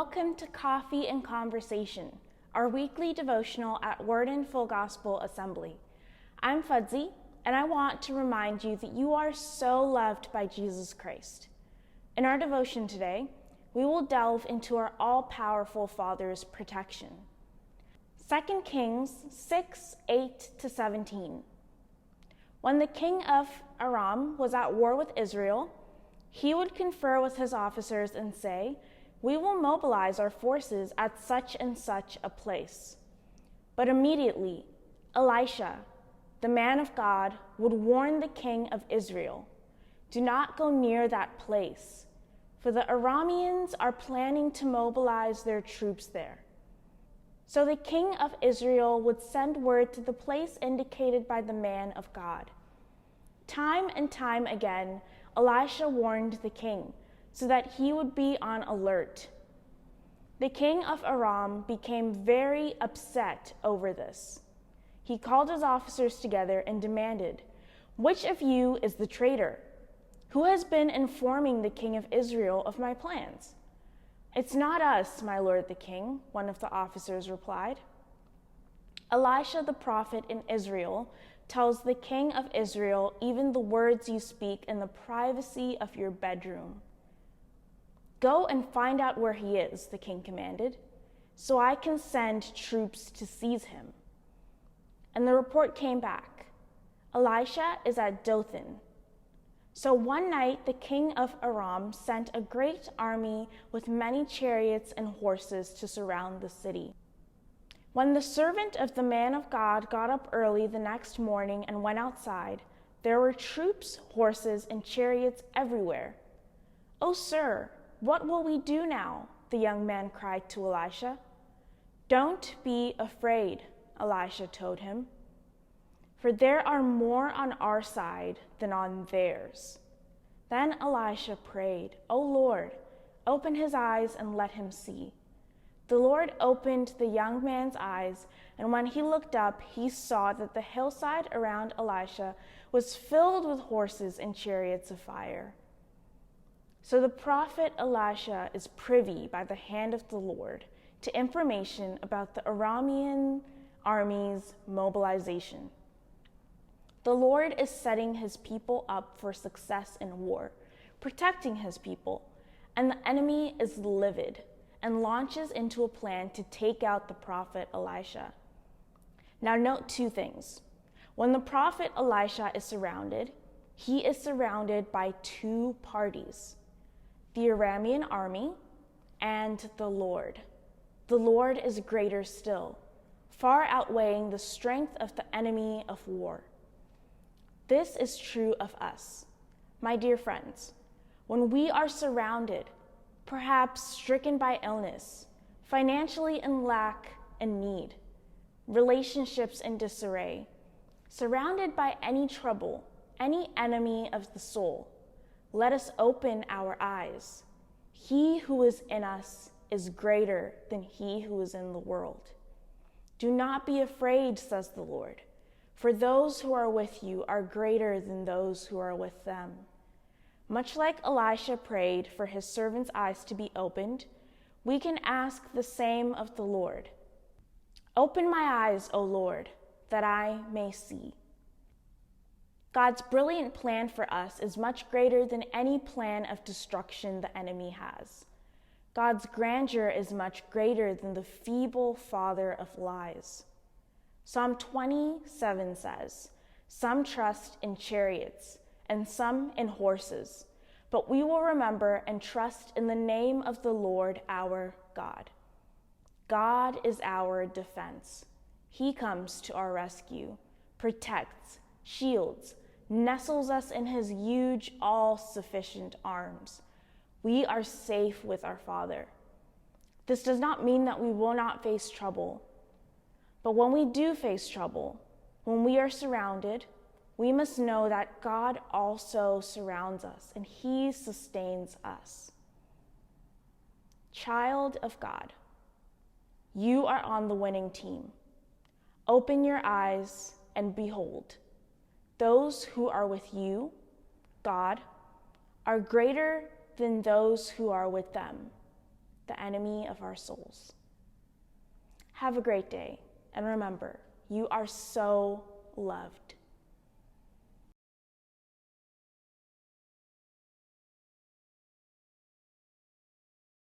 welcome to Coffee and Conversation, our weekly devotional at Word and Full Gospel Assembly. I'm Fadzi, and I want to remind you that you are so loved by Jesus Christ. In our devotion today, we will delve into our all-powerful Father's protection. 2 Kings 6:8-17. When the king of Aram was at war with Israel, he would confer with his officers and say, "We will mobilize our forces at such and such a place." But immediately, Elisha, the man of God, would warn the king of Israel, "Do not go near that place, for the Arameans are planning to mobilize their troops there." So the king of Israel would send word to the place indicated by the man of God. Time and time again, Elisha warned the king so that he would be on alert. The king of Aram became very upset over this. He called his officers together and demanded, "Which of you is the traitor? Who has been informing the king of Israel of my plans?" "It's not us, my lord the king," one of the officers replied. Elisha the prophet in Israel tells the king of Israel even the words you speak in the privacy of your bedroom. "Go and find out where he is," the king commanded, "so I can send troops to seize him." And the report came back, "Elisha is at Dothan." So one night the king of Aram sent a great army with many chariots and horses to surround the city. When the servant of the man of God got up early the next morning and went outside, there were troops, horses, and chariots everywhere. "Oh, sir, what will we do now?" the young man cried to Elisha. "Don't be afraid," Elisha told him, "for there are more on our side than on theirs." Then Elisha prayed, "O Lord, open his eyes and let him see." The Lord opened the young man's eyes, and when he looked up, he saw that the hillside around Elisha was filled with horses and chariots of fire. So the prophet Elisha is privy by the hand of the Lord to information about the Aramean army's mobilization. The Lord is setting his people up for success in war, protecting his people, and the enemy is livid and launches into a plan to take out the prophet Elisha. Now note two things. When the prophet Elisha is surrounded, he is surrounded by two parties, the Aramean army and the Lord. The Lord is greater still, far outweighing the strength of the enemy of war. This is true of us, my dear friends. When we are surrounded, perhaps stricken by illness, financially in lack and need, relationships in disarray, surrounded by any trouble, any enemy of the soul, let us open our eyes. He who is in us is greater than he who is in the world. "Do not be afraid," says the Lord, "for those who are with you are greater than those who are with them." Much like Elisha prayed for his servant's eyes to be opened, we can ask the same of the Lord. "Open my eyes, O Lord, that I may see." God's brilliant plan for us is much greater than any plan of destruction the enemy has. God's grandeur is much greater than the feeble father of lies. Psalm 27 says, "Some trust in chariots, and some in horses, but we will remember and trust in the name of the Lord our God." God is our defense. He comes to our rescue, protects, shields, nestles us in his huge, all-sufficient arms. We are safe with our Father. This does not mean that we will not face trouble, but when we do face trouble, when we are surrounded, we must know that God also surrounds us and he sustains us. Child of God, you are on the winning team. Open your eyes and behold, those who are with you, God, are greater than those who are with them. the enemy of our souls. Have a great day, and remember, you are so loved.